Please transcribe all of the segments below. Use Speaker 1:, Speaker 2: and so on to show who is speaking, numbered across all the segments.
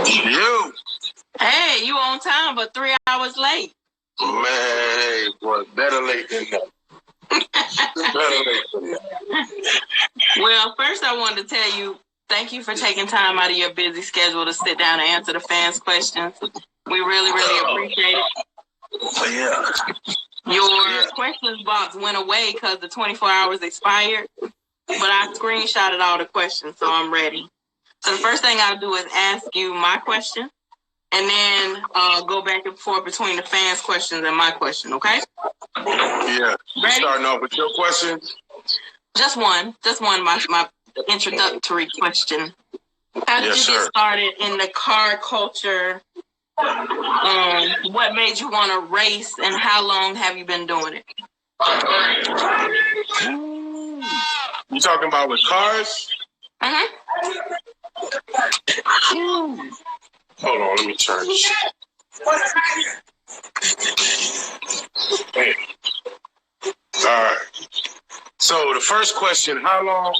Speaker 1: You.
Speaker 2: Hey, you on time, but 3 hours late.
Speaker 1: Man, boy, better late than that. Better late than that.
Speaker 2: Well, first I wanted to tell you, thank you for taking time out of your busy schedule to sit down and answer the fans' questions. We really, really appreciate it.
Speaker 1: Yeah.
Speaker 2: Your questions box went away because the 24 hours expired, but I screenshotted all the questions, so I'm ready. So the first thing I'll do is ask you my question, and then go back and forth between the fans' questions and my question, okay?
Speaker 1: Yeah.
Speaker 2: Ready?
Speaker 1: Starting off with your question?
Speaker 2: Just one, my introductory question. How did you get started in the car culture? What made you want to race, and how long have you been doing it?
Speaker 1: You talking about with cars? Hold on, let me turn this. All right. So the first question, how long,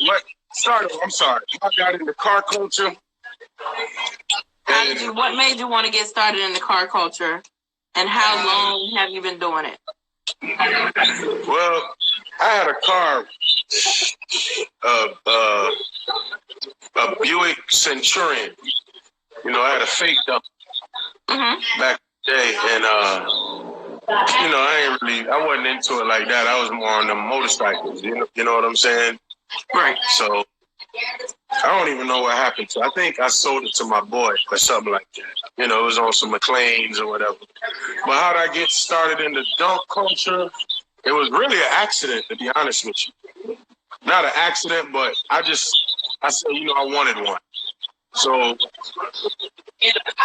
Speaker 1: I'm sorry, I got in the car culture.
Speaker 2: What made you want to get started in the car culture, and how long have you been doing it?
Speaker 1: Well, I had a car, a Buick Centurion. You know, I had a fake dump back in the day, and you know, I wasn't into it like that. I was more on the motorcycles. You know what I'm saying?
Speaker 2: Right.
Speaker 1: So I don't even know what happened to it. I think I sold it to my boy or something like that. You know, it was on some McLean's or whatever. But how did I get started in the dunk culture? It was really an accident, to be honest with you. Not an accident, but I said, you know, I wanted one. So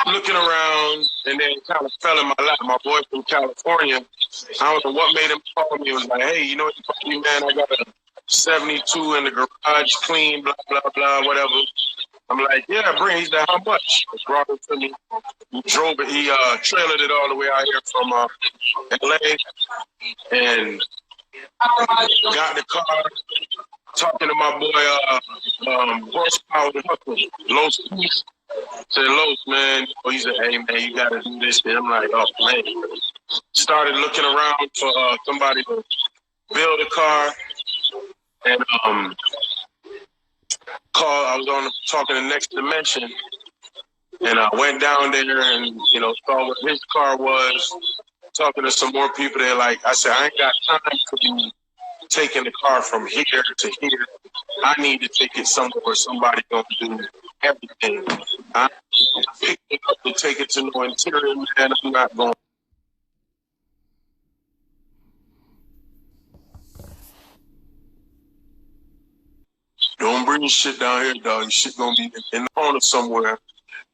Speaker 1: looking around, and then kind of fell in my lap. My boy from California, I don't know what made him call me. It was like, hey, you know what you call me, man? I got a 72 in the garage, clean, blah, blah, blah, whatever. I'm like, yeah, bring it. He's like, how much? He brought it to me. He drove it. He trailered it all the way out here from LA, and got the car. Talking to my boy, Horsepower the Hustle, Los. Said, Los, man. He said, hey, man, you got to do this. And I'm like, oh, man. Started looking around for somebody to build a car. And I was talking to Next Dimension. And I went down there and, you know, saw what his car was. Talking to some more people there. Like, I said, I ain't got time to be taking the car from here to here. I need to take it somewhere where somebody gonna do everything. I pick it up to take it to no interior, man. I'm not going. Don't bring your shit down here, dog. Your shit gonna be in the corner somewhere.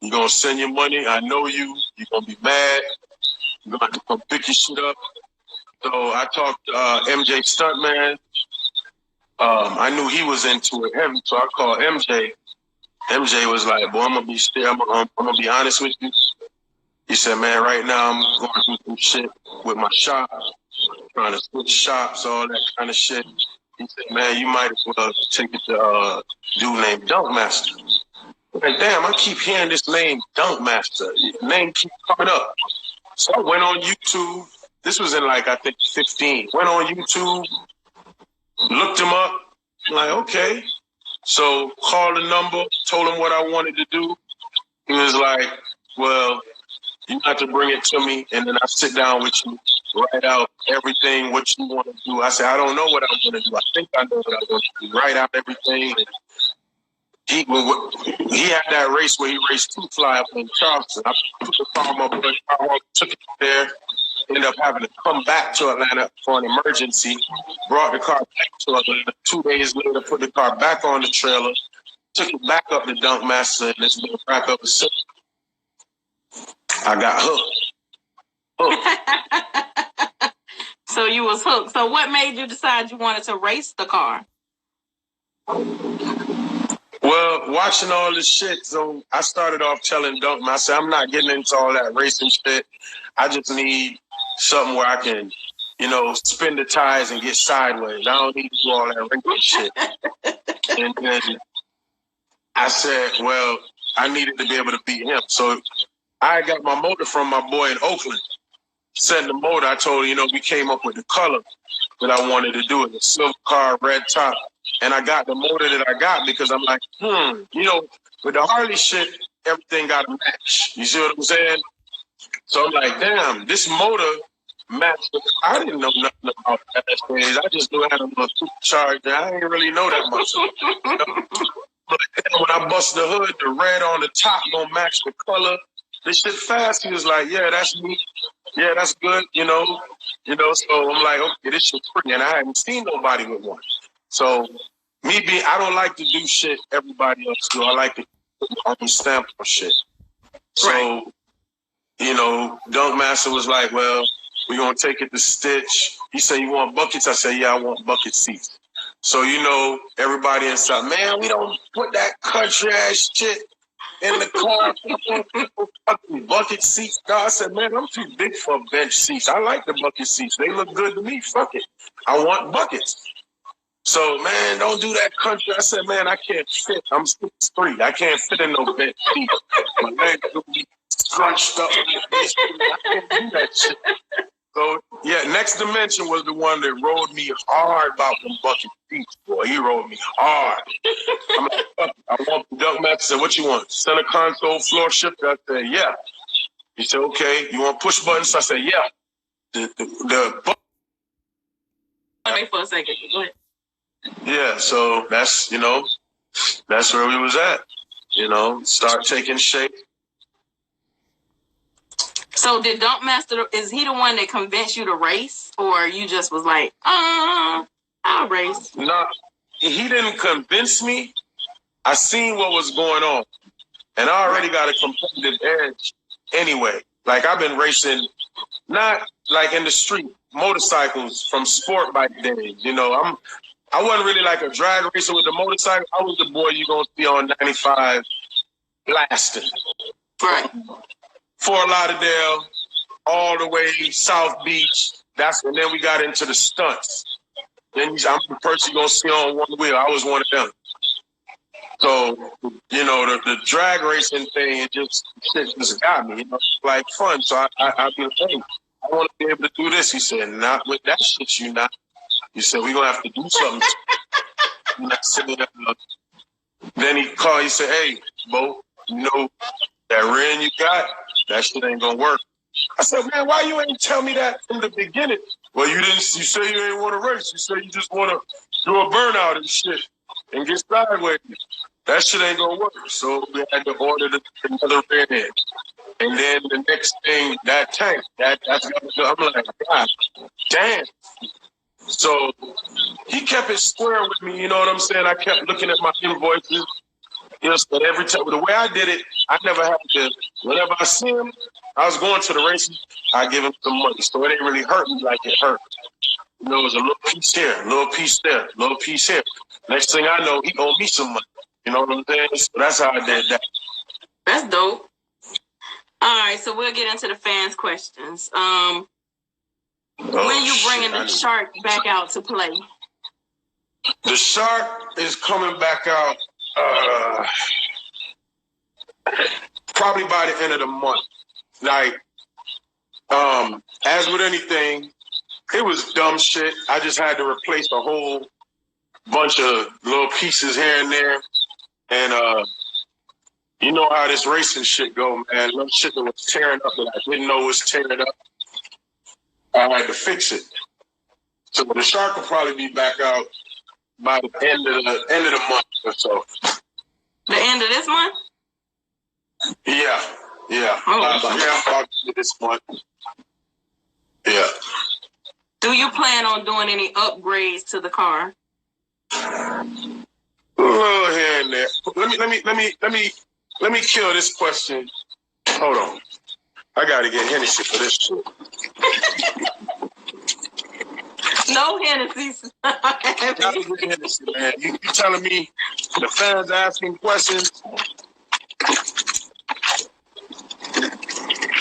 Speaker 1: You're gonna send your money. I know you. You're gonna be mad. You're gonna have to come pick your shit up. So I talked to MJ Stuntman. I knew he was into it, so I called MJ. MJ was like, boy, I'm gonna be honest with you. He said, man, right now I'm going through some shit with my shop, trying to switch shops, all that kind of shit. He said, man, you might as well take it to a dude named Dunkmaster. Like, damn, I keep hearing this name Dunkmaster. His name keeps coming up. So I went on YouTube. This was in like, I think 15. Went on YouTube, looked him up. I'm like, okay. So called the number, told him what I wanted to do. He was like, well, you have to bring it to me, and then I sit down with you, write out everything, what you want to do. I said, I don't know what I want to do. I think I know what I want to do. Write out everything. And he had that race where he raced two fly up in Charleston. I put the car on my boy, took it there. Ended up having to come back to Atlanta for an emergency. Brought the car back to Atlanta. 2 days later, put the car back on the trailer. Took it back up to Dunkmaster, and it's been back up to I got
Speaker 2: hooked. So you was hooked. So what made you decide you wanted to race the car?
Speaker 1: Well, watching all this shit, so I started off telling Dunkmaster, I said, I'm not getting into all that racing shit. I just need something where I can, you know, spin the tires and get sideways. I don't need to do all that wrinkly shit. And then I said, well, I needed to be able to beat him. So I got my motor from my boy in Oakland. Sent the motor. I told him, we came up with the color that I wanted to do it. The silver car, red top. And I got the motor that I got because I'm like, with the Harley shit, everything got to match. You see what I'm saying? So I'm like, damn, this motor matched. I didn't know nothing about that. I just knew I had a little supercharger. I didn't really know that much. But when I bust the hood, the red on the top gonna match the color. This shit fast. He was like, yeah, that's me. Yeah, that's good. So I'm like, okay, this shit's pretty. And I hadn't seen nobody with one. So I don't like to do shit everybody else do. I like to put my own stamp on shit. So, Dunk Master was like, well, we're going to take it to Stitch. He said, you want buckets? I said, yeah, I want bucket seats. So, everybody inside, man, we don't put that country ass shit in the car. Bucket seats. I said, man, I'm too big for bench seats. I like the bucket seats. They look good to me. Fuck it. I want buckets. So, man, don't do that country. I said, man, I can't fit. I'm 6'3". I can't fit in no bench seat. My legs will be scrunched up. I can't do that shit. So, yeah, Next Dimension was the one that rode me hard about them bucket seats, boy. He rode me hard. I'm like, fuck it. I want the Dunk Master. Said, what you want? Center console, floor shifter? I said, yeah. He said, okay. You want push buttons? I said, yeah. The
Speaker 2: Wait for a second. Go ahead.
Speaker 1: Yeah, so that's where we was at. Start taking shape.
Speaker 2: So did Dunk Master, is he the one that convinced you to race, or you just was like, I'll race?
Speaker 1: No, he didn't convince me. I seen what was going on, and I already got a competitive edge anyway. Like, I've been racing, not like in the street, motorcycles from sport bike days. I wasn't really like a drag racer with the motorcycle. I was the boy you're going to see on 95 blasting.
Speaker 2: Right.
Speaker 1: Fort Lauderdale, all the way South Beach. And then we got into the stunts. Then I'm the person you're going to see on one wheel. I was one of them. So, the drag racing thing, it just got me. Like fun. So I've been saying, I want to be able to do this. He said, not with that shit, you not. He said, we're going to have to do something. Then he called, he said, hey, Bo, that ring you got, that shit ain't going to work. I said, man, why you ain't tell me that from the beginning? Well, you say you ain't want to race. You say you just want to do a burnout and shit and get sideways. That shit ain't going to work. So we had to order another ring. And then the next thing, that tank, that's I'm like, God damn. So he kept it square with me, you know what I'm saying? I kept looking at my invoices. But every time, the way I did it, I never had to, whenever I see him, I was going to the races, I give him some money. So it didn't really hurt me like it hurt. It was a little piece here, a little piece there, a little piece here. Next thing I know, he owed me some money. You know what I'm saying? So that's how I did that.
Speaker 2: That's dope. All right, so we'll get into the fans' questions. When you bringing the shark back out to play?
Speaker 1: The shark is coming back out probably by the end of the month. Like, as with anything, it was dumb shit. I just had to replace a whole bunch of little pieces here and there. And you know how this racing shit go, man. Little shit that was tearing up that I didn't know was tearing up. I had to fix it. So the shark will probably be back out by the end of the month or so.
Speaker 2: The end of this month?
Speaker 1: Yeah. Oh. About this month. Yeah.
Speaker 2: Do you plan on doing any upgrades to the car?
Speaker 1: A little here and there. Let me kill this question. Hold on. I gotta get Hennessy for this shit.
Speaker 2: No Hennessy.
Speaker 1: Hennessy, man. You telling me the fans asking questions?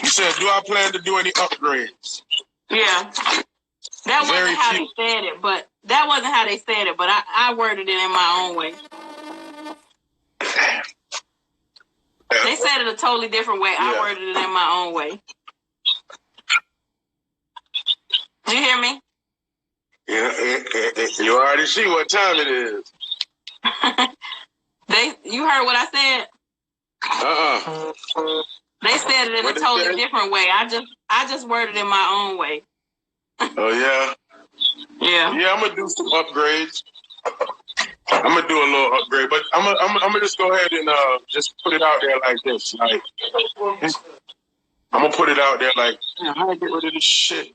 Speaker 1: You said, do I plan to do any upgrades?
Speaker 2: Yeah. That wasn't how they said it, but I worded it in my own way. said it a totally different way. I worded it in my own way. Did you hear me?
Speaker 1: Yeah, you already see what time it is.
Speaker 2: You heard what I said? They said it in a totally different way. I just worded it in my own way.
Speaker 1: Oh yeah?
Speaker 2: Yeah.
Speaker 1: Yeah, I'm gonna do some upgrades. I'm gonna do a little upgrade, but I'm gonna just go ahead and just put it out there like this. Like, I'm gonna put it out there like, I'm gonna get rid of this shit.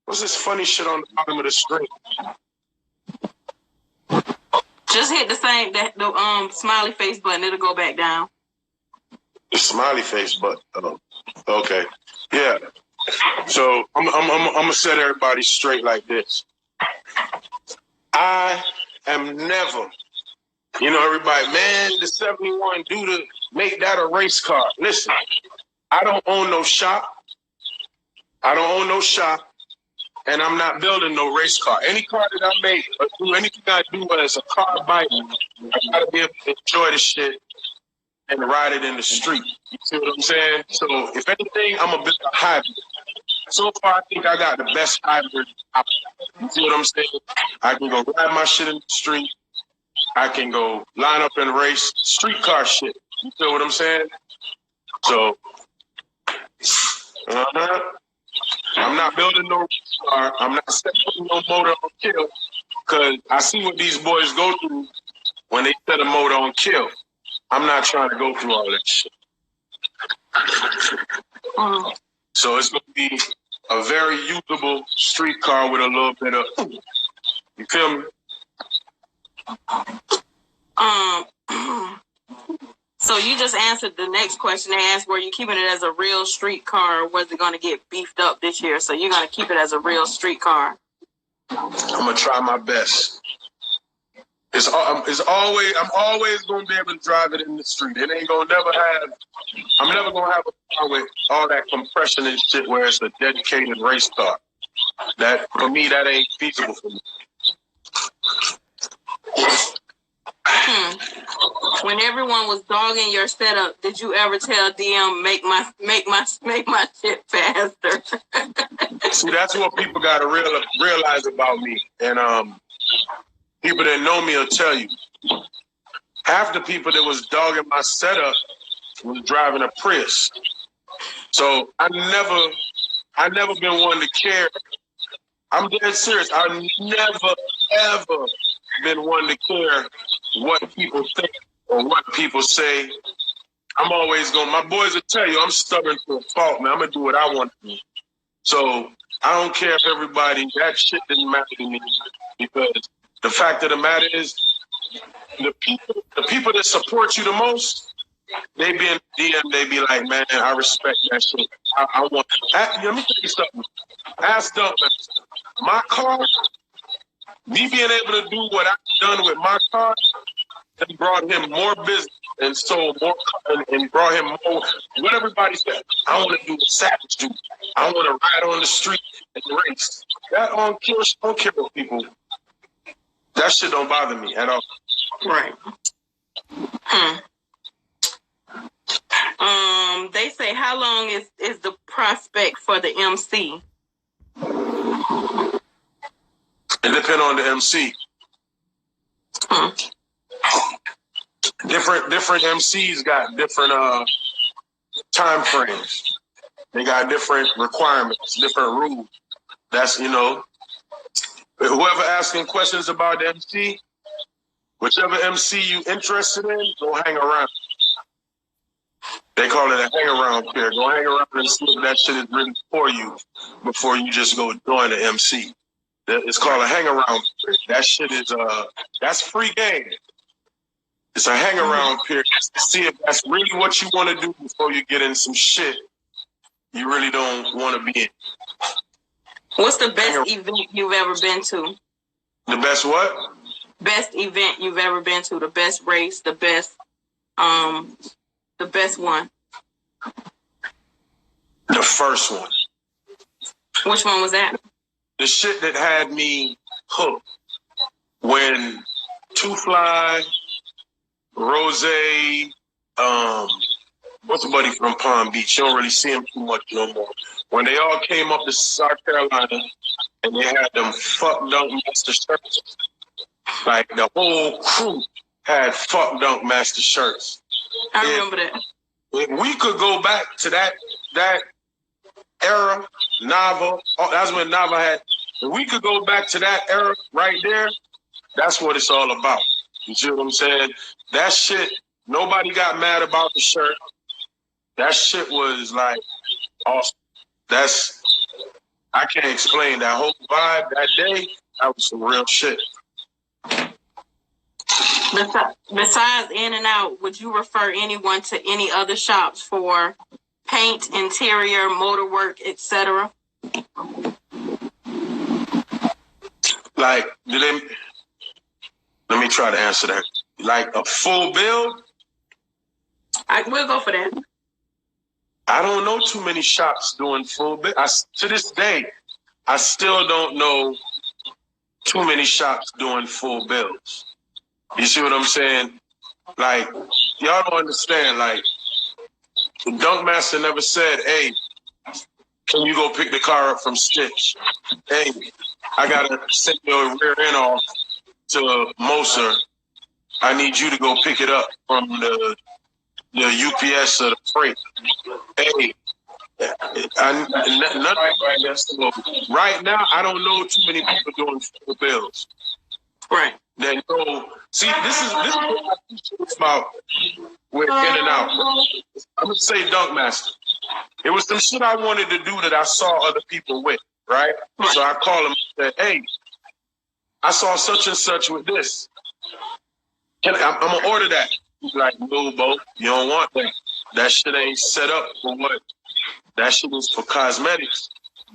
Speaker 1: What's this funny shit on the bottom of the screen?
Speaker 2: Just hit the smiley face button. It'll go back down.
Speaker 1: The smiley face button. Oh, okay. Yeah. So I'm gonna set everybody straight like this. I am never, everybody, man, the 71 do to make that a race car. Listen, I don't own no shop. And I'm not building no race car. Any car that I make or do anything I do as a car bike, I gotta be able to enjoy the shit and ride it in the street. You see what I'm saying? So if anything, I'm a bit of a hybrid. So far, I think I got the best hybrid option. You see what I'm saying? I can go ride my shit in the street. I can go line up and race street car shit. You feel what I'm saying? So, I'm not building no car. I'm not setting no motor on kill because I see what these boys go through when they set a motor on kill. I'm not trying to go through all that shit. So it's going to be a very usable street car with a little bit of, you feel me?
Speaker 2: So you just answered the next question they asked, were you keeping it as a real street car or was it going to get beefed up this year? So you're going to keep it as a real street car.
Speaker 1: I'm going to try my best. I'm always going to be able to drive it in the street. I'm never going to have a car with all that compression and shit where it's a dedicated race car. That, for me, that ain't feasible for me.
Speaker 2: When everyone was dogging your setup, did you ever tell DM make my shit faster?
Speaker 1: See, that's what people gotta realize about me, and people that know me will tell you. Half the people that was dogging my setup was driving a Prius, so I never been one to care. I'm dead serious. I've never ever been one to care what people think or what people say. I'm always my boys will tell you, I'm stubborn to a fault, man. I'm going to do what I want to do. So I don't care if that shit didn't matter to me, because the fact of the matter is the people that support you the most, they be in DM, they be like, man, I respect that shit. I want, let me tell you something. Ask Dump, man. My car, me being able to do what I've done with my car, and brought him more business and sold more and brought him more. What everybody said, I want to do what Savage do. I want to ride on the street and race. That don't care what people. That shit don't bother me at all.
Speaker 2: Right. They say, how long is the prospect for the MC?
Speaker 1: It depends on the MC. Different MCs got different time frames. They got different requirements, different rules. That's, whoever asking questions about the MC, whichever MC you interested in, go hang around. They call it a hang around period. Go hang around and see if that shit is really for you before you just go join the MC. It's called a hang around period. That shit is that's free game. It's a hang around period to see if that's really what you want to do before you get in some shit you really don't want to be in.
Speaker 2: What's the best event you've ever been to?
Speaker 1: The best what?
Speaker 2: Best event you've ever been to. The best race. The best one.
Speaker 1: The first one.
Speaker 2: Which one was that?
Speaker 1: The shit that had me hooked when Two Fly, Rose, what's a buddy from Palm Beach? You don't really see him too much no more. When they all came up to South Carolina and they had them fuck dunk master shirts, like the whole crew had fuck dunk master shirts.
Speaker 2: I remember that.
Speaker 1: If we could go back to that era, Nava, that's when Nava had. If we could go back to that era right there, that's what it's all about. You see what I'm saying? That shit, nobody got mad about the shirt. That shit was like awesome. I can't explain that whole vibe that day. That was some real shit.
Speaker 2: Besides In-N-Out, would you refer anyone to any other shops for paint, interior, motor work, etc.?
Speaker 1: Like, let me try to answer that. Like a full build?
Speaker 2: We'll go for that.
Speaker 1: I don't know too many shops doing full build. To this day, I still don't know too many shops doing full builds. You see what I'm saying? Like, y'all don't understand. Like, the Dunk Master never said, hey, can you go pick the car up from Stitch? Hey, I got to send your rear end off to Moser. I need you to go pick it up from the UPS or the freight. Hey, right now, I don't know too many people doing full bills.
Speaker 2: Right.
Speaker 1: That go. See, this is what I teach about with In-N-Out. I'm gonna say Dunk Master. It was some shit I wanted to do that I saw other people with, right? So I called him and said, hey, I saw such and such with this. I'm gonna order that. He's like, no, Bo, you don't want that. That shit ain't set up for what? That shit is for cosmetics.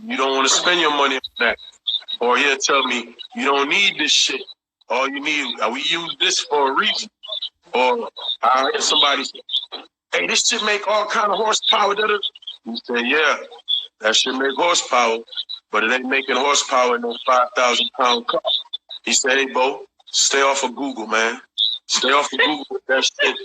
Speaker 1: You don't want to spend your money on that. Or he'll tell me, you don't need this shit. All you need, we use this for a reason. Or I heard somebody say, hey, this shit make all kind of horsepower. He said, yeah, that shit make horsepower, but it ain't making horsepower in no 5,000-pound car. He said, hey, Bo, stay off of Google, man. Stay off of Google with that shit.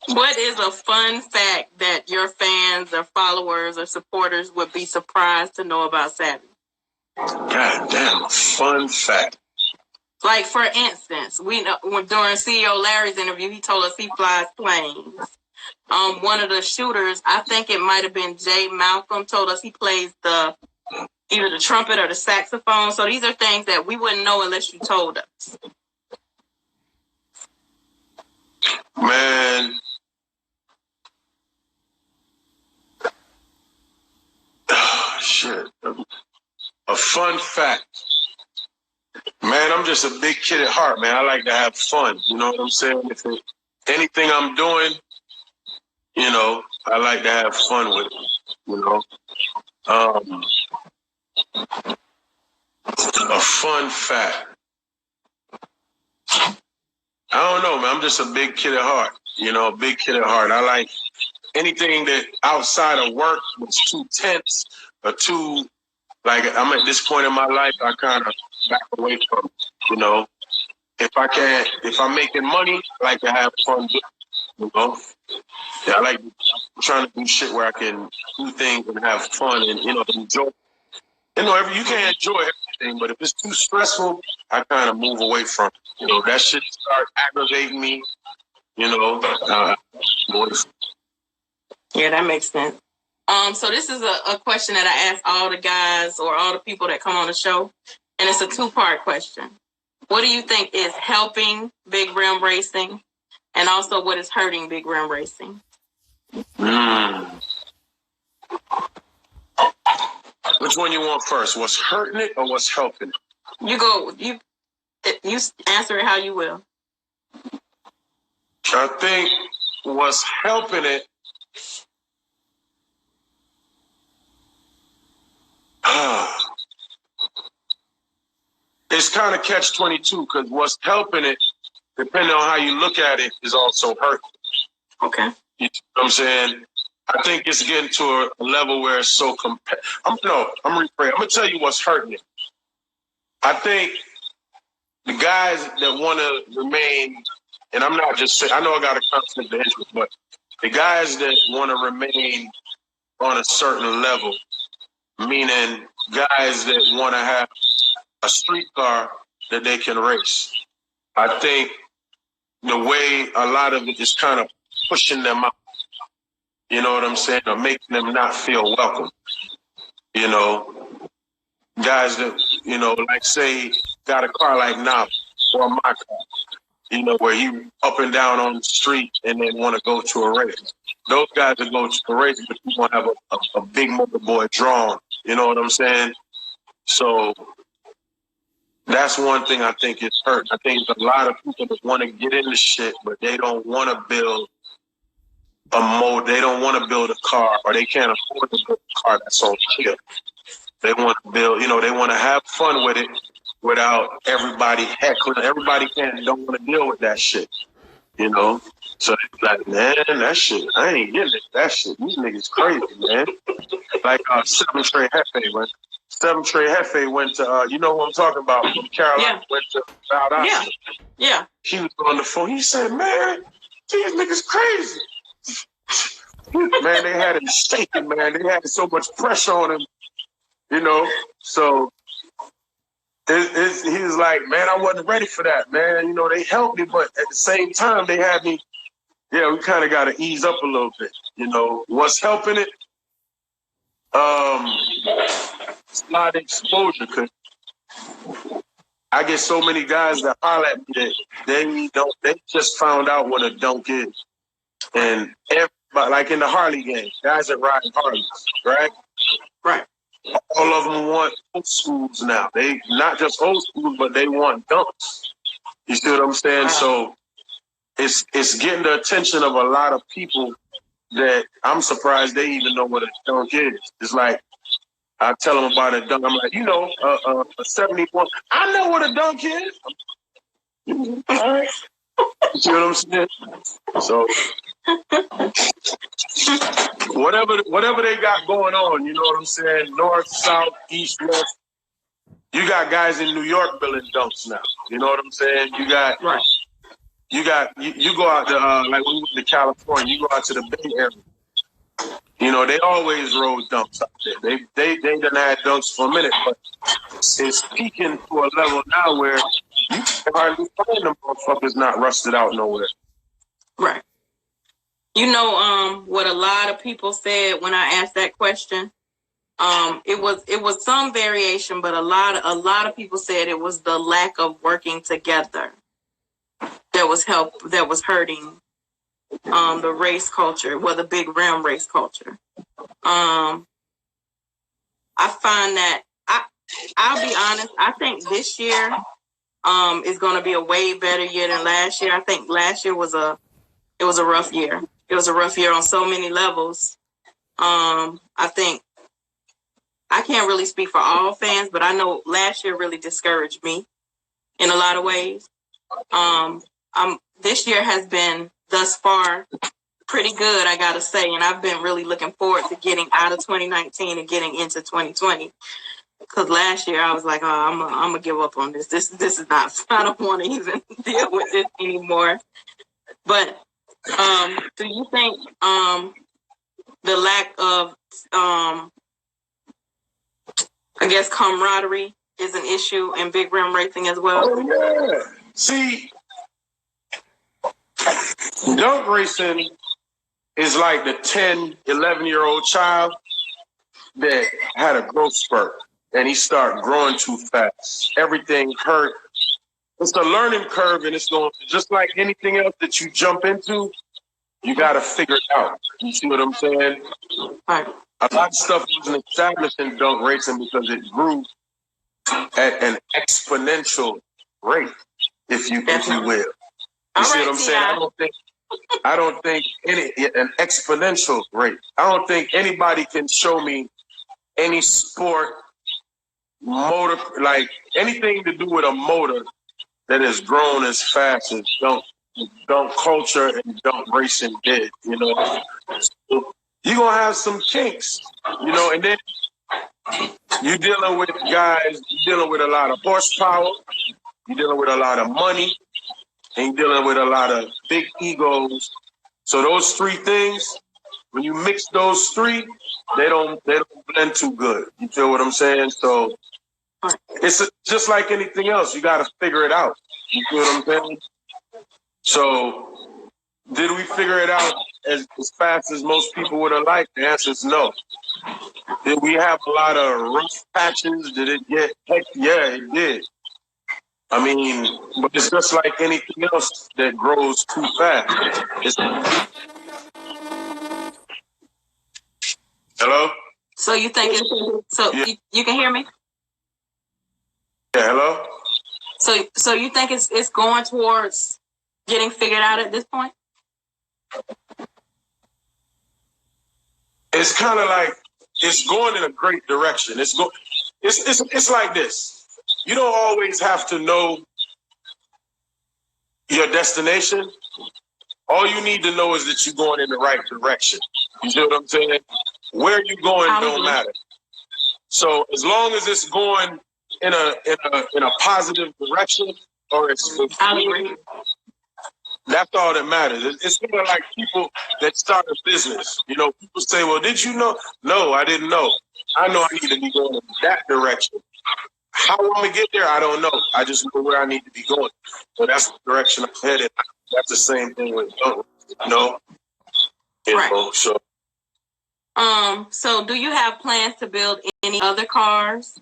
Speaker 2: What is a fun fact that your fans or followers or supporters would be surprised to know about Savvy?
Speaker 1: God damn, a fun fact.
Speaker 2: Like, for instance, we know during CEO Larry's interview, he told us he flies planes. One of the shooters, I think it might have been Jay Malcolm, told us he plays either the trumpet or the saxophone. So these are things that we wouldn't know unless you told us.
Speaker 1: Man. Oh, shit. A fun fact. Man, I'm just a big kid at heart, man. I like to have fun. You know what I'm saying? If anything I'm doing, you know, I like to have fun with it, you know. A fun fact. I don't know, man. I'm just a big kid at heart. You know, a big kid at heart. I like anything that outside of work was too tense or too, like, I'm at this point in my life, I kind of back away from it, you know. If I'm making money, I like to have fun, you know. Yeah, I like trying to do shit where I can do things and have fun and, you know, enjoy. You know, you can't enjoy everything, but if it's too stressful, I kind of move away from it. You know, that shit start aggravating me, you know.
Speaker 2: Yeah, that makes sense. So this is a question that I ask all the guys or all the people that come on the show, and it's a two-part question. What do you think is helping big rim racing, and also what is hurting big rim racing?
Speaker 1: Which one you want first? What's hurting it or what's helping it?
Speaker 2: You answer it how you will.
Speaker 1: I think what's helping it, it's kind of catch-22 because what's helping it, depending on how you look at it, is also hurting.
Speaker 2: Okay.
Speaker 1: You know what I'm saying? I think it's getting to a level where it's so I'm rephrasing. I'm going to tell you what's hurting it. I think the guys that want to remain, and I'm not just saying, I know I got a conflict of interest, but the guys that want to remain on a certain level, meaning guys that want to have a street car that they can race. I think the way a lot of it is kind of pushing them out, you know what I'm saying, or making them not feel welcome. You know, guys that, you know, like say, got a car like Nav or my car, you know, where he up and down on the street and then want to go to a race. Those guys that go to a race, but you want to have a big motorboy drawn. You know what I'm saying? So that's one thing I think is hurt. I think a lot of people that want to get into shit, but they don't want to build a motor. They don't want to build a car, or they can't afford to build a car that's on chill. They want to build, you know, they want to have fun with it without everybody heckling. Everybody don't want to deal with that shit, you know? So it's like, man, that shit, I ain't getting it. That shit, these niggas crazy, man. Like Seven Trey Hefe, man. Seven Trey Hefe went to, you know who I'm talking about, from Carolina, went to Vybes.
Speaker 2: Yeah.
Speaker 1: He was on the phone. He said, man, these niggas crazy. Man, they had him shaking, man. They had so much pressure on him, you know? So he was like, man, I wasn't ready for that, man. You know, they helped me, but at the same time, they had me, yeah, we kind of got to ease up a little bit, you know? What's helping it? It's not exposure, because I get so many guys that holler at me that they just found out what a dunk is. And everybody, like in the Harley game, guys that ride Harleys, right?
Speaker 2: Right.
Speaker 1: All of them want old schools now. They not just old schools, but they want dunks. You see what I'm saying? So it's getting the attention of a lot of people that I'm surprised they even know what a dunk is. It's like, I tell them about a dunk. I'm like, you know, a 71. I know what a dunk is. All right. You see what I'm saying? So whatever they got going on, you know what I'm saying? North, south, east, west. You got guys in New York building dunks now. You know what I'm saying? You got you go out to like when we went to California, you go out to the Bay Area. You know, they always rode dunks out there. They done had dunks for a minute, but it's peaking to a level now where you can hardly find them motherfuckers not rusted out nowhere.
Speaker 2: Right. You know, what a lot of people said when I asked that question. It was some variation, but a lot of people said it was the lack of working together that was hurting the race culture, well, the big rim race culture. I find that I'll be honest, I think this year is going to be a way better year than last year. I think last year was a rough year. It was a rough year on so many levels. I think I can't really speak for all fans, but I know last year really discouraged me in a lot of ways. This year has been thus far pretty good, I gotta say, and I've been really looking forward to getting out of 2019 and getting into 2020. Because last year I was like, oh, I'm gonna give up on this. This is not. I don't want to even deal with this anymore. But do you think the lack of I guess camaraderie is an issue in big rim racing as well?
Speaker 1: Oh yeah. See, dunk racing is like the 10, 11-year-old child that had a growth spurt and he started growing too fast. Everything hurt. It's a learning curve, and it's going just like anything else that you jump into, you got to figure it out. You see what I'm saying?
Speaker 2: Right.
Speaker 1: A lot of stuff wasn't established in dunk racing because it grew at an exponential rate, if you will. You see what I'm saying? I don't think an exponential rate. I don't think anybody can show me any sport, motor, like anything to do with a motor that has grown as fast as dunk culture and dunk racing did. You know, so you're gonna have some kinks. You know, and then you're dealing with guys. You're dealing with a lot of horsepower. you're dealing with a lot of money, and you're dealing with a lot of big egos. So those three things, when you mix those three, they don't blend too good. You feel what I'm saying? So it's just like anything else. You got to figure it out. You feel what I'm saying? So did we figure it out as fast as most people would have liked? The answer is no. Did we have a lot of rough patches? Did it get? Heck yeah, it did. I mean, but it's just like anything else that grows too fast. Hello?
Speaker 2: So you think you can hear me?
Speaker 1: Yeah, hello?
Speaker 2: So you think it's going towards getting figured out at this point?
Speaker 1: It's kind of like it's going in a great direction. It's like this. You don't always have to know your destination. All you need to know is that you're going in the right direction. You see what I'm saying? Where you going don't matter. So as long as it's going in a positive direction, or it's that's all that matters. It's kind of like people that start a business. You know, people say, "Well, did you know?" No, I didn't know. I know I need to be going in that direction. How I'm gonna get there, I don't know. I just know where I need to be going. So that's the direction I'm headed. That's the same thing with you know.
Speaker 2: Right.
Speaker 1: So.
Speaker 2: So do you have plans to build any other cars?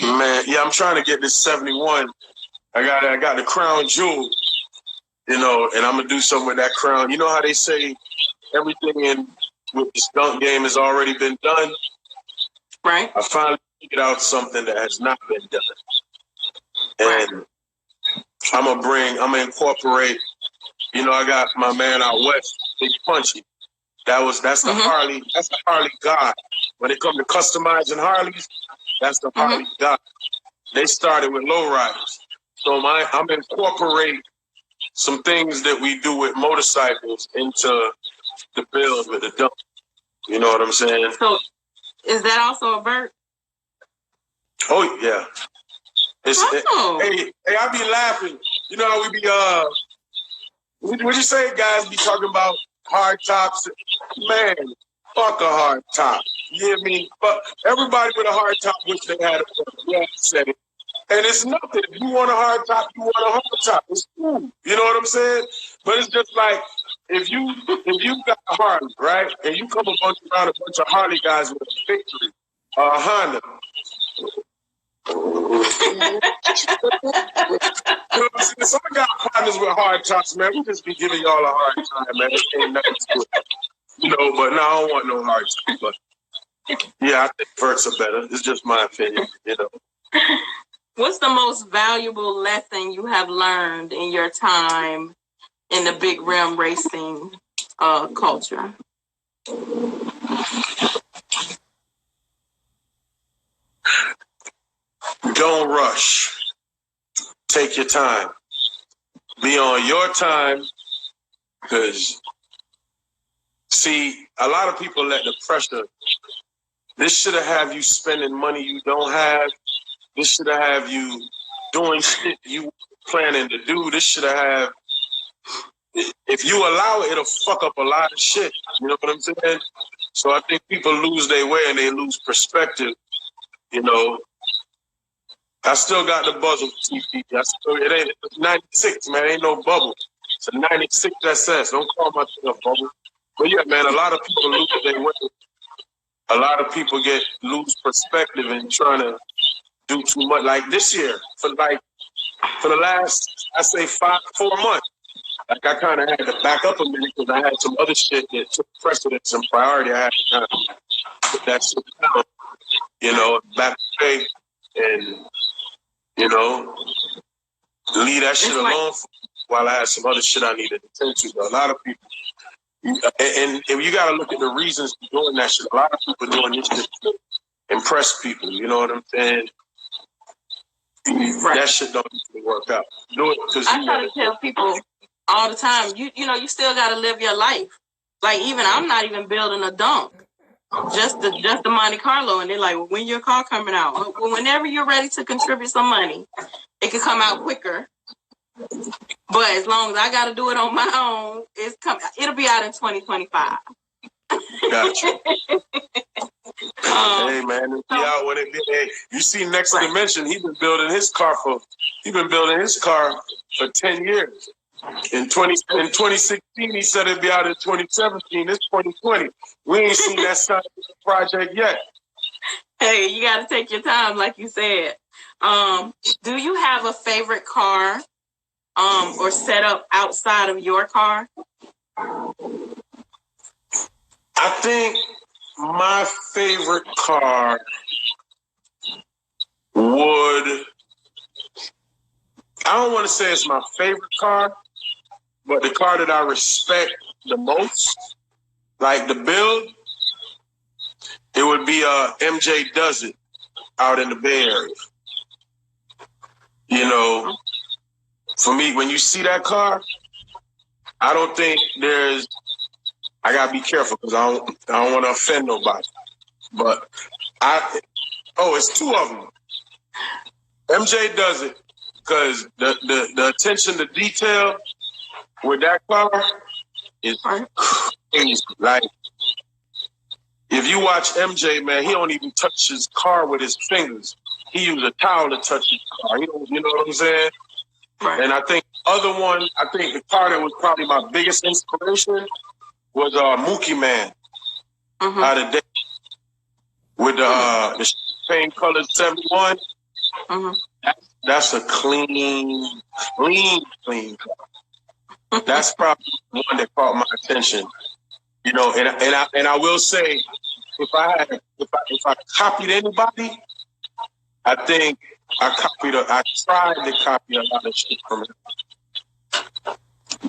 Speaker 1: Man, yeah, I'm trying to get this 71. I got the crown jewel, you know, and I'm gonna do something with that crown. You know how they say everything with this dunk game has already been done?
Speaker 2: Right.
Speaker 1: I finally figured out something that has not been done. And I'm gonna incorporate, you know, I got my man out west, Big Punchy. That's the Harley, that's the Harley God. When it comes to customizing Harleys, that's the Harley God. They started with low riders. So I'm gonna incorporate some things that we do with motorcycles into the build with the dump. You know what I'm saying?
Speaker 2: So is that also a vert?
Speaker 1: Oh yeah. Hey, I be laughing. You know how we be what you say, guys? Be talking about hard tops. Man, fuck a hard top. You hear me? But everybody with a hard top wish they had a yeah, said it. And it's nothing. If you want a hard top, you want a hard top. It's cool. You know what I'm saying? But it's just like if you got a Harley, right, and you come around a bunch of Harley guys with a Victory, a Honda. You know what I'm saying? Some of y'all partners with hard tops, man. We just be giving y'all a hard time, man. It ain't nothing to it. You know, but no, I don't want no hard top. But yeah, I think verts are better. It's just my opinion, you know.
Speaker 2: What's the most valuable lesson you have learned in your time in the big rim racing culture?
Speaker 1: Don't rush. Take your time. Be on your time, because, see, a lot of people let the pressure. This should have you spending money you don't have. This should have you doing shit you planning to do. This should have. If you allow it, it'll fuck up a lot of shit. You know what I'm saying? So I think people lose their way and they lose perspective. You know. I still got the buzz of TV. It ain't 96, man. Ain't no bubble. It's a 96 SS. Don't call my thing a bubble. But yeah, man, a lot of people lose their way. A lot of people lose perspective and trying to do too much. Like this year, for the last, I say 4 months, like I kind of had to back up a minute because I had some other shit that took precedence and priority. I had to kind of put that shit down, you know, back away and, you know, leave that shit alone while I had some other shit I needed to attend to. But a lot of people, and you got to look at the reasons for doing that shit. A lot of people doing this shit to impress people. You know what I'm saying? Right. That shit don't even work out. Do it because
Speaker 2: I try to tell people all the time. You know, you still got to live your life. Like even I'm not even building a dunk. just the Monte Carlo, and they're like, well, when your car coming out? Well, whenever you're ready to contribute some money, it can come out quicker. But as long as I got to do it on my own, it'll be out in 2025.
Speaker 1: Gotcha. Hey man, it'll be out when it be. Hey, you see, Next Dimension, he's been building his car for 10 years. In 2016, he said it'd be out in 2017. It's 2020. We ain't seen that side of the project yet.
Speaker 2: Hey, you got to take your time, like you said. Do you have a favorite car or setup outside of your car?
Speaker 1: I think my favorite car would... I don't want to say it's my favorite car, but the car that I respect the most, like the build, it would be MJ Does It out in the Bay Area. You know, for me, when you see that car, I don't think I gotta be careful because I don't want to offend nobody. But it's two of them. MJ Does It. Because the attention to detail with that car is crazy. Like, if you watch MJ, man, he don't even touch his car with his fingers. He uses a towel to touch his car. You know what I'm saying? Right. And I think the car that was probably my biggest inspiration was Mookie Man out of Day with the champagne colored 71. Mm-hmm. That's a clean car. That's probably the one that caught my attention. You know, and I will say, if I copied anybody, I think I tried to copy a lot of shit from him.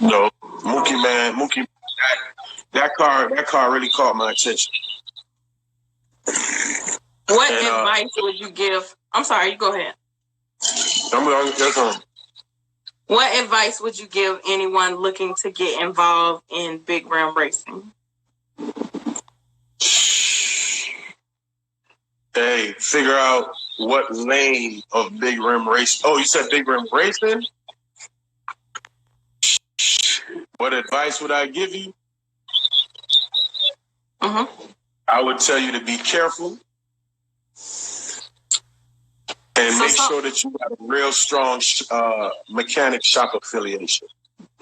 Speaker 1: You know, Mookie Man, that car really caught my attention.
Speaker 2: What advice would you give? I'm sorry, you go ahead. What advice would you give anyone looking to get involved in big rim racing?
Speaker 1: Hey, figure out what lane of big rim racing. Oh, you said big rim racing? What advice would I give you? I would tell you to be careful. And make sure that you have a real strong mechanic shop affiliation.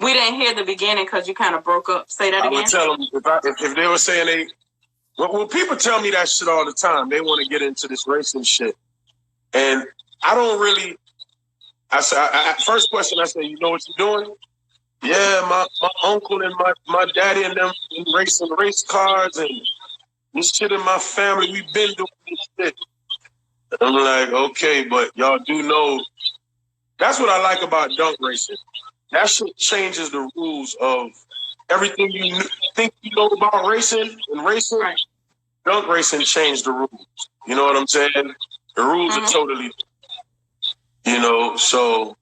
Speaker 2: We didn't hear the beginning because you kind of broke up. Say that again. I would tell them
Speaker 1: if they were saying well, people tell me that shit all the time. They want to get into this racing shit, and I don't really. I said, first question I say, you know what you're doing? Yeah, my uncle and my daddy and them racing race cars and this shit in my family. We've been doing this shit. I'm like, okay, but y'all do know. That's what I like about dunk racing. That shit changes the rules of everything you think you know about racing and racing. Right. Dunk racing changed the rules. You know what I'm saying? The rules are totally, so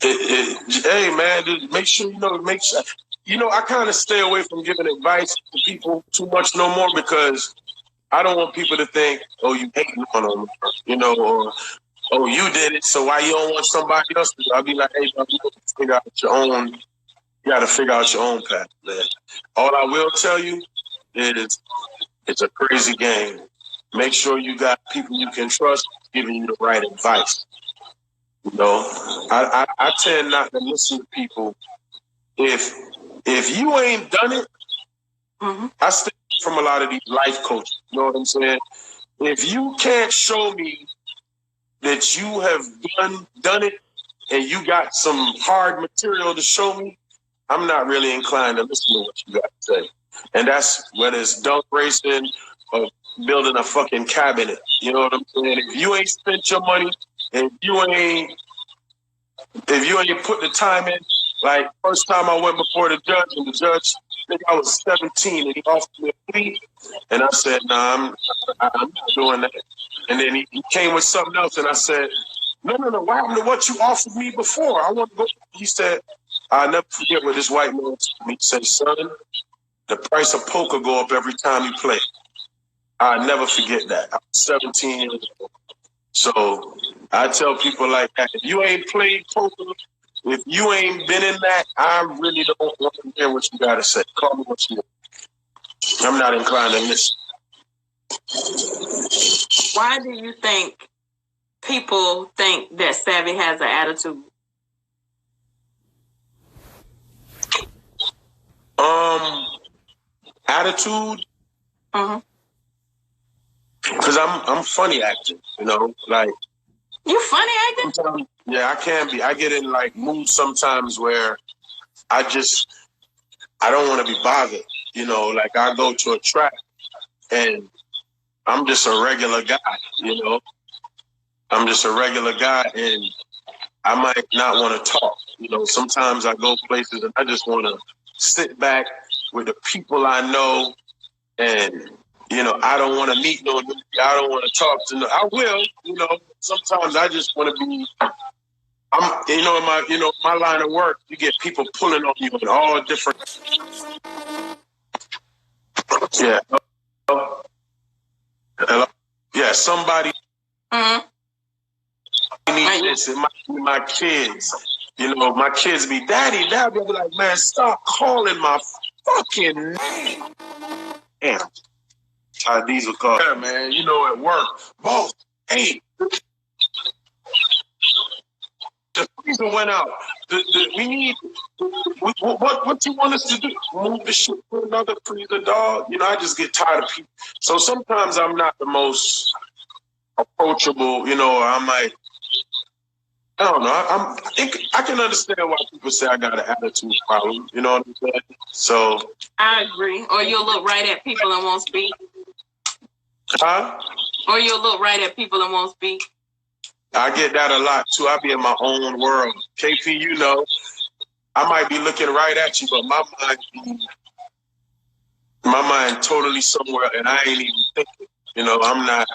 Speaker 1: hey man, make sure I kind of stay away from giving advice to people too much no more because I don't want people to think, oh, you hating on them, or oh, you did it, so why you don't want somebody else to do it? I'll be like, hey, you got to figure out your own path, man. All I will tell you is it's a crazy game. Make sure you got people you can trust giving you the right advice. I tend not to listen to people. If you ain't done it, I stay from a lot of these life coaches. You know what I'm saying? If you can't show me that you have done it and you got some hard material to show me, I'm not really inclined to listen to what you got to say. And that's whether it's dunk racing or building a fucking cabinet. You know what I'm saying? If you ain't spent your money and if you ain't put the time in, like first time I went before the judge and the judge, I think I was 17 and he offered me a plea. And I said, nah, I'm not doing that. And then he came with something else and I said, no, what happened to what you offered me before? I want to go. He said, I'll never forget what this white man told me. He said, son, the price of poker go up every time you play. I'll never forget that. I'm 17 years old. So I tell people like that, if you ain't played poker, if you ain't been in that, I really don't want to hear what you got to say. Call me what you want. I'm not inclined to listen.
Speaker 2: Why do you think people think that Savvy has an attitude?
Speaker 1: Attitude?
Speaker 2: Uh-huh.
Speaker 1: Because I'm funny acting, you know, like.
Speaker 2: You funny acting?
Speaker 1: Yeah, I can be. I get in like moods sometimes where I don't want to be bothered, you know, like I go to a track and I'm just a regular guy, you know. I'm just a regular guy and I might not want to talk, you know. Sometimes I go places and I just want to sit back with the people I know and, you know, I don't want to meet no new, I don't want to talk to no, I will, you know. Sometimes I just want to be, my line of work, you get people pulling on you in all different. Yeah. Hello? Yeah, somebody need this. It might be my kids. You know, my kids be, Daddy, I'll be like, man, stop calling my fucking name. Damn. Ty Diesel call. Yeah, man, you know, at work. Both. Hey. The season went out. We need, what you want us to do? Move the shit for another freezer, dog? You know, I just get tired of people. So sometimes I'm not the most approachable, you know, or I'm like, I don't know. I think I can understand why people say I got an attitude problem. You know what I'm saying? So
Speaker 2: I agree. Or you'll look right at people and won't speak.
Speaker 1: Huh?
Speaker 2: Or you'll look right at people and won't speak.
Speaker 1: I get that a lot too. I be in my own world. KP, you know, I might be looking right at you, but my mind totally somewhere, and I ain't even thinking. You know, I'm not.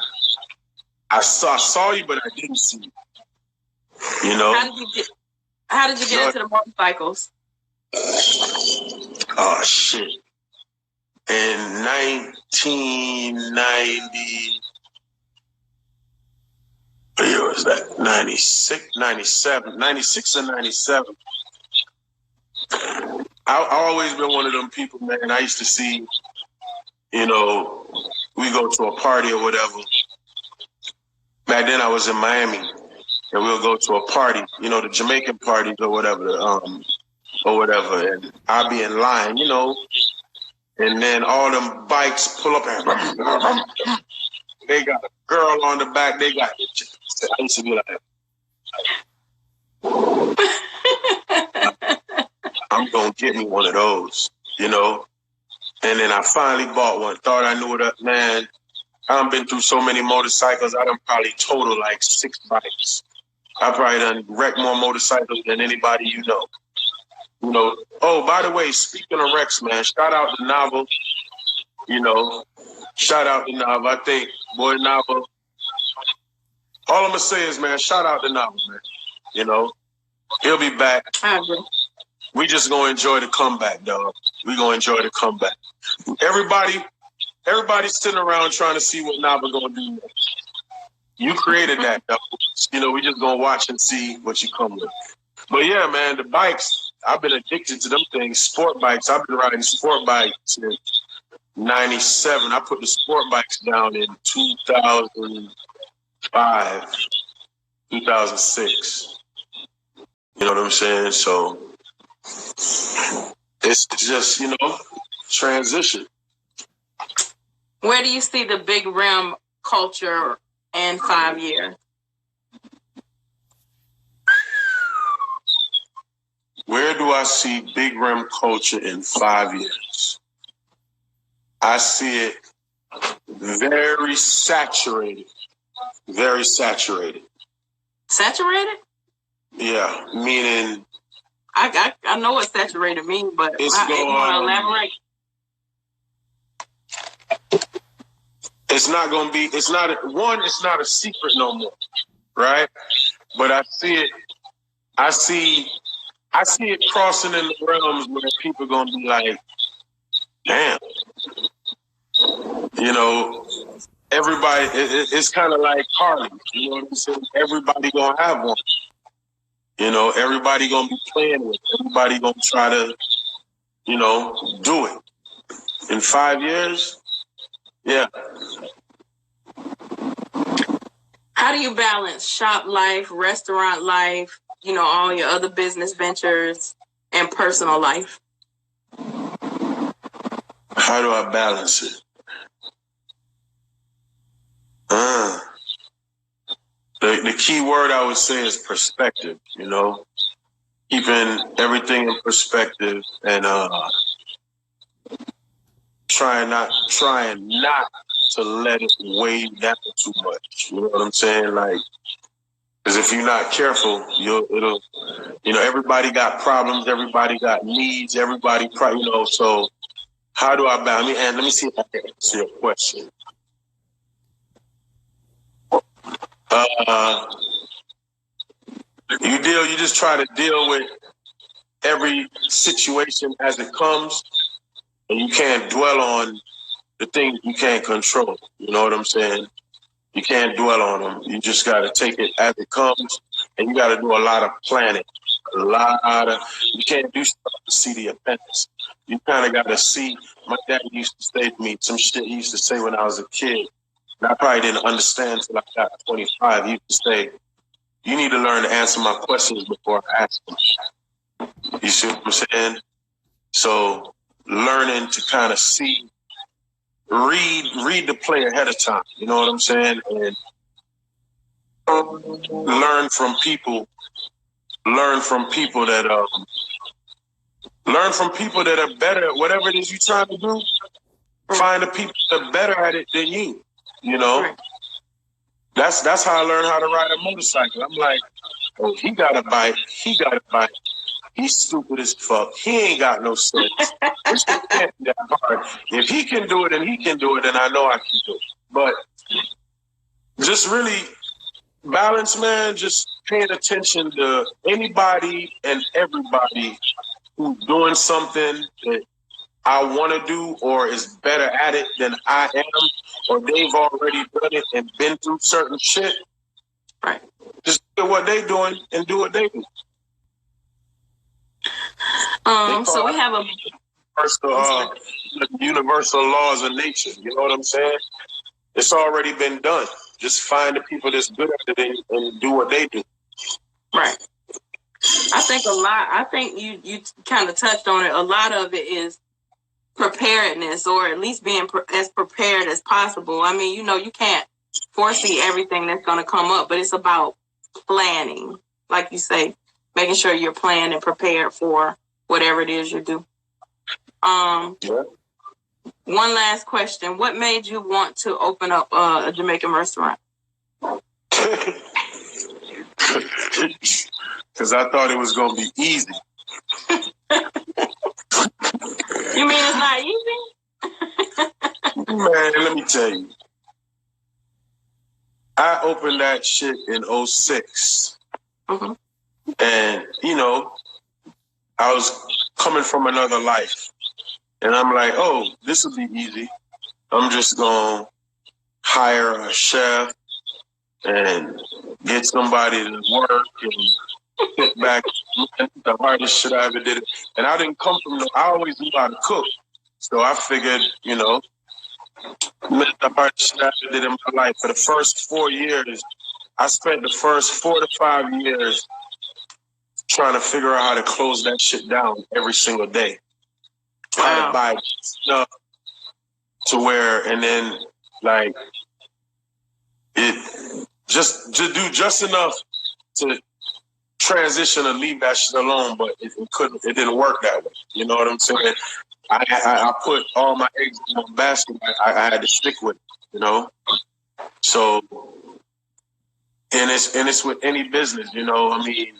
Speaker 1: I saw you, but I didn't see you. You know.
Speaker 2: How did you get into the motorcycles?
Speaker 1: Oh shit! In 1990. What year was that? 96, 97. 96 and 97. I always been one of them people, man. I used to see, you know, we go to a party or whatever. Back then I was in Miami, and we'll go to a party, you know, the Jamaican parties or whatever, and I'll be in line, you know, and then all them bikes pull up and they got a girl on the back, they got I used to be like, I'm gonna get me one of those, you know. And then I finally bought one. Thought I knew it up, man. I've been through so many motorcycles. I done probably total like 6 bikes. I probably done wrecked more motorcycles than anybody you know. You know. Oh, by the way, speaking of wrecks, man, shout out to Novel. You know, shout out to Novel. I think, boy, Novel. All I'm gonna say is, man, shout out to Novel, man. You know, he'll be back.
Speaker 2: I agree.
Speaker 1: We just gonna enjoy the comeback, dog. We gonna enjoy the comeback. Everybody's sitting around trying to see what Nava gonna do next. You created that, dog. You know, we just gonna watch and see what you come with. But yeah, man, the bikes, I've been addicted to them things. Sport bikes, I've been riding sport bikes since 97. I put the sport bikes down in 2005, 2006. You know what I'm saying? So it's just, you know, transition.
Speaker 2: Where do you see the big rim culture in 5 years?
Speaker 1: Where do I see big rim culture in 5 years? I see it very saturated. Very saturated.
Speaker 2: Saturated?
Speaker 1: Yeah, meaning...
Speaker 2: I know what saturated means, but you want to elaborate?
Speaker 1: It's not going to be, it's not a secret no more, right? But I see it crossing in the realms where people going to be like, damn. You know, everybody, it's kind of like Harley. You know what I'm saying? Everybody gonna have one. You know, everybody gonna be playing with it. Everybody gonna try to, you know, do it. In 5 years, yeah.
Speaker 2: How do you balance shop life, restaurant life, you know, all your other business ventures, and personal life?
Speaker 1: How do I balance it? The key word I would say is perspective, you know, keeping everything in perspective and trying not to let it weigh down too much. You know what I'm saying? Like, because if you're not careful, it'll, you know, everybody got problems, everybody got needs, you know. So how do I balance? And let me see if I can answer your question. You just try to deal with every situation as it comes, and you can't dwell on the things you can't control. You know what I'm saying? You can't dwell on them. You just got to take it as it comes, and you got to do a lot of planning. You can't do stuff to see the appendix. You kind of got to see. My dad used to say to me some shit he used to say when I was a kid, and I probably didn't understand until I got 25. He used to say, you need to learn to answer my questions before I ask them. You see what I'm saying? So learning to kind of see, read the play ahead of time. You know what I'm saying? And learn from people that are better at whatever it is you're trying to do. Find the people that are better at it than you. You know? That's how I learned how to ride a motorcycle. I'm like, oh, he got a bike. He's stupid as fuck. He ain't got no sense. This shit can't be that hard. If he can do it and he can do it, then I know I can do it. But just really balance, man, just paying attention to anybody and everybody who's doing something that I want to do or is better at it than I am, or they've already done it and been through certain shit. Right. Just do what they doing and do what they do.
Speaker 2: So we have
Speaker 1: universal laws of nature. You know what I'm saying? It's already been done. Just find the people that's good at it and do what they do.
Speaker 2: Right. I think you kind of touched on it. A lot of it is preparedness, or at least being as prepared as possible. I mean, you know, you can't foresee everything that's going to come up, but it's about planning. Like you say, making sure you're planned and prepared for whatever it is you do. One last question. What made you want to open up a Jamaican restaurant?
Speaker 1: Because I thought it was going to be easy.
Speaker 2: You mean it's not easy?
Speaker 1: Man, let me tell you. I opened that shit in 2006. Mm-hmm. And, you know, I was coming from another life. And I'm like, oh, this will be easy. I'm just going to hire a chef and get somebody to work and sit back. The hardest shit I ever did. And I didn't come from, I always knew how to cook. So I figured, you know, the hardest shit I ever did in my life. For the first 4 years, I spent the first 4 to 5 years trying to figure out how to close that shit down every single day. How to buy stuff to where, and then like it just to do just enough to transition and leave that shit alone, but it didn't work that way. You know what I'm saying? I put all my eggs in one basket. I had to stick with it, you know? So, and it's with any business, you know? I mean,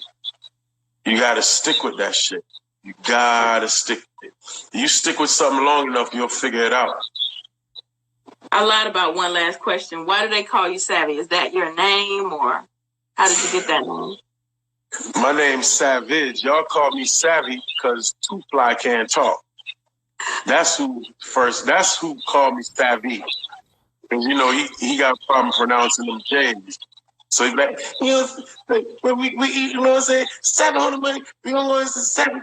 Speaker 1: you got to stick with that shit. You got to stick with it. You stick with something long enough, you'll figure it out.
Speaker 2: I lied about one last question. Why do they call you Savvy? Is that your name, or how did you get that name?
Speaker 1: My name's Savage. Y'all call me Savvy because Two Fly can't talk. That's who called me Savvy. Because, you know, he got a problem pronouncing them J's. So he's like, you know, when we eat, you know what I'm saying? 700 money, we don't want to 7.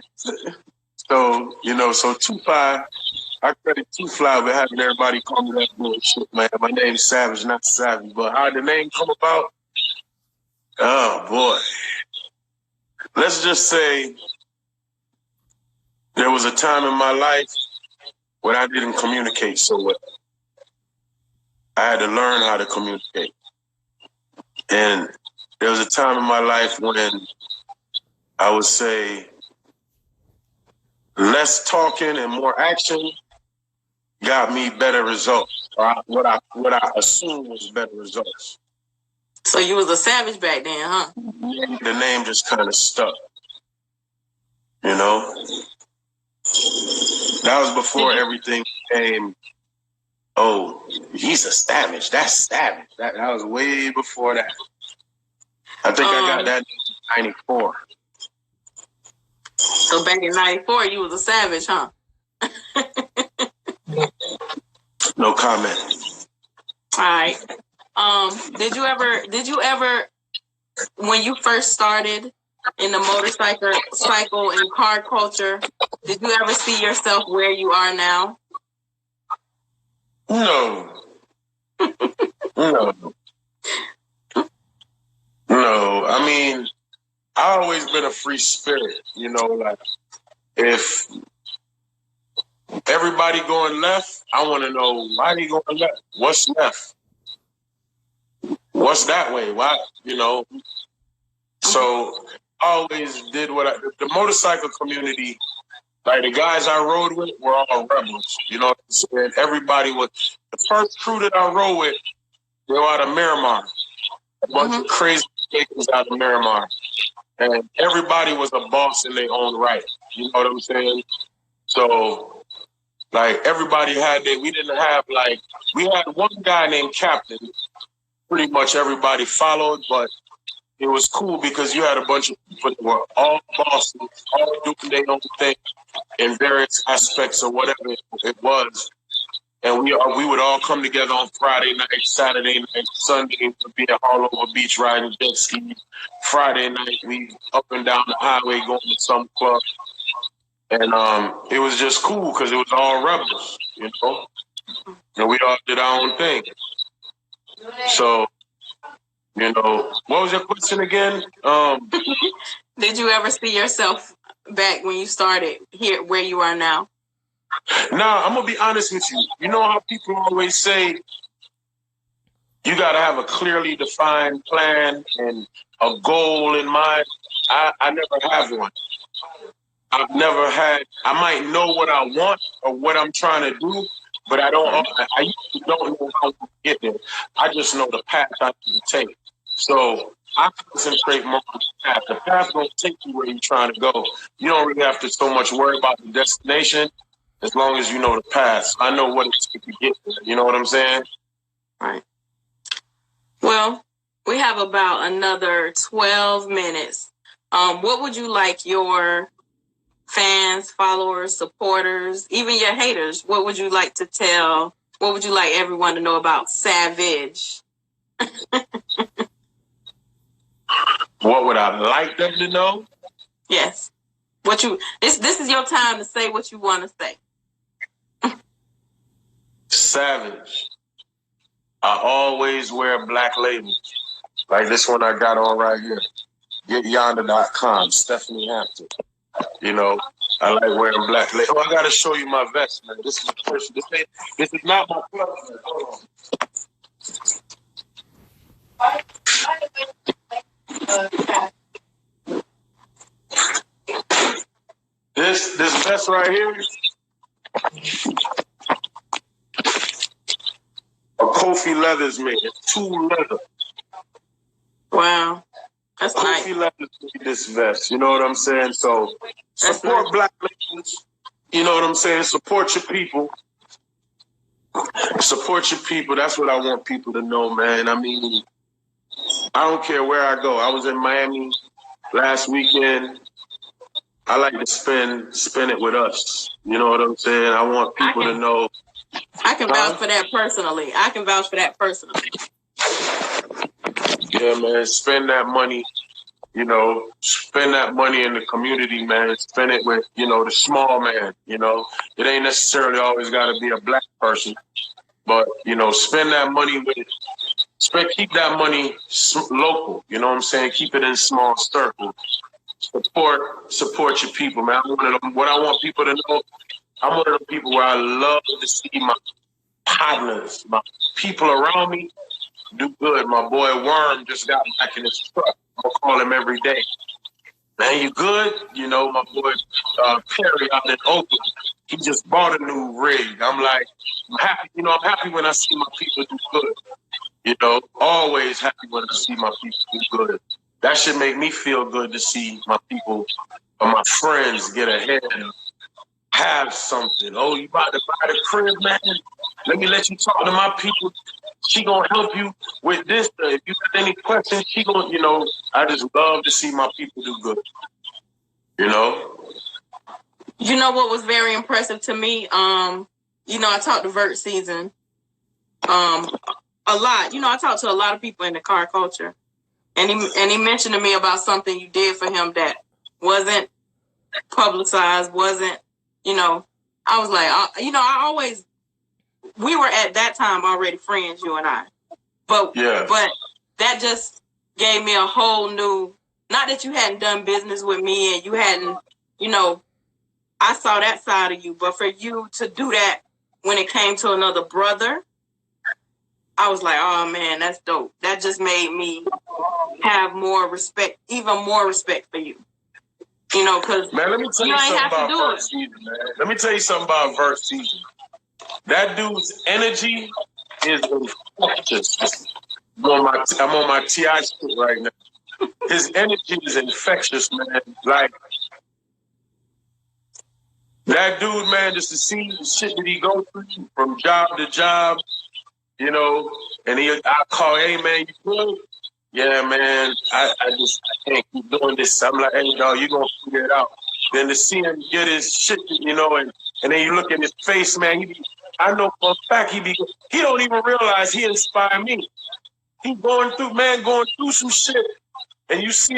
Speaker 1: So, you know, so 2-5, I credit 2-Fly with having everybody call me that bullshit, man. My name's Savage, not Savvy. But how the name come about? Oh, boy. Let's just say there was a time in my life when I didn't communicate so well. I had to learn how to communicate. And there was a time in my life when I would say less talking and more action got me better results. Or what I assume was better results.
Speaker 2: So you was a savage back then, huh?
Speaker 1: The name just kind of stuck. You know? That was before everything became, oh, he's a savage. That's savage. That was way before that. I think I got that in 94.
Speaker 2: So back in 94, you was a savage, huh?
Speaker 1: No comment.
Speaker 2: All right. Did you ever, when you first started in the motorcycle and car culture, did you ever see yourself where you are now?
Speaker 1: No. No. I mean, I've always been a free spirit, you know, like if everybody going left, I want to know why they going left. What's left? What's that way? Why, you know? So I always did the motorcycle community, like the guys I rode with were all rebels. You know what I'm saying? Everybody was, the first crew that I rode with, they were out of Miramar. A bunch of crazy niggas out of Miramar. And everybody was a boss in their own right. You know what I'm saying? So, like, everybody had we didn't have, like, we had one guy named Captain. Pretty much everybody followed, but it was cool because you had a bunch of people that were all bosses, all doing their own thing in various aspects or whatever it was. And we would all come together on Friday night, Saturday night, Sunday, to be at all over beach riding jet ski. Friday night, we up and down the highway going to some club. And it was just cool because it was all rebels, you know? And we all did our own thing. So, you know, what was your question again?
Speaker 2: Did you ever see yourself back when you started here where you are now?
Speaker 1: Nah, I'm going to be honest with you. You know how people always say you got to have a clearly defined plan and a goal in mind? I never have one. I've never had, I might know what I want or what I'm trying to do, but I usually don't know how to get there. I just know the path I need to take. So I concentrate more on the path. The path going to take you where you're trying to go. You don't really have to so much worry about the destination as long as you know the path. So I know what it takes to get there. You know what I'm saying?
Speaker 2: Right. Well, we have about another 12 minutes. What would you like your fans, followers, supporters, even your haters, what would you like to tell? What would you like everyone to know about Savage?
Speaker 1: What would I like them to know?
Speaker 2: Yes. This is your time to say what you want to say.
Speaker 1: Savage. I always wear black labels. Like this one I got on right here. GetYonder.com, Stephanie Hampton. You know, I like wearing black labels. Oh, I gotta show you my vest, man. This is my first. This is not my club. Hold on. This vest right here, a Kofi Leather's made. It's 2 leather.
Speaker 2: Wow. That's nice.
Speaker 1: Kofi Leather's made this vest. You know what I'm saying? So support nice. Black labels. You know what I'm saying? Support your people. Support your people. That's what I want people to know, man. I mean, I don't care where I go. I was in Miami last weekend. I like to spend it with us. You know what I'm saying? I want people to know.
Speaker 2: I can vouch for that personally.
Speaker 1: Yeah, man. Spend that money. You know, spend that money in the community, man. Spend it with, you know, the small man. You know, it ain't necessarily always got to be a black person, but you know, spend that money with. Keep that money local. You know what I'm saying? Keep it in small circles. Support your people, man. What I want people to know, I'm one of the people where I love to see my partners, my people around me do good. My boy Worm just got back in his truck. I'm gonna call him every day. Man, you good? You know, my boy Perry out in Oakland, he just bought a new rig. I'm like, I'm happy. You know, I'm happy when I see my people do good. You know, always happy when I see my people do good. That should make me feel good to see my people or my friends get ahead and have something. Oh, you about to buy the crib, man? Let me let you talk to my people. She gonna help you with this. If you got any questions, she gonna, you know, I just love to see my people do good. You know?
Speaker 2: You know what was very impressive to me? You know, I talked to Vert Season a lot. You know, I talked to a lot of people in the car culture. And he mentioned to me about something you did for him that wasn't publicized, wasn't, you know, I was like, you know, we were at that time already friends, you and I. But that just gave me a whole new, not that you hadn't done business with me and you hadn't, you know, I saw that side of you, but for you to do that when it came to another brother, I was like, oh man, that's dope. That just made me have more respect, even more respect for you. You know, because
Speaker 1: man, let me tell you something about Vert Season, man. Let me tell you something about Vert Season. That dude's energy is infectious. I'm on my TI shit right now. His energy is infectious, man. Like that dude, man, just to see the shit that he go through from job to job, you know, and I call, hey man, you good? Yeah, man, I can't keep doing this. I'm like, hey, dog, you gonna figure it out. Then to see him get his shit, you know, and then you look in his face, man, I know for a fact he don't even realize he inspired me. He going through some shit, and you see him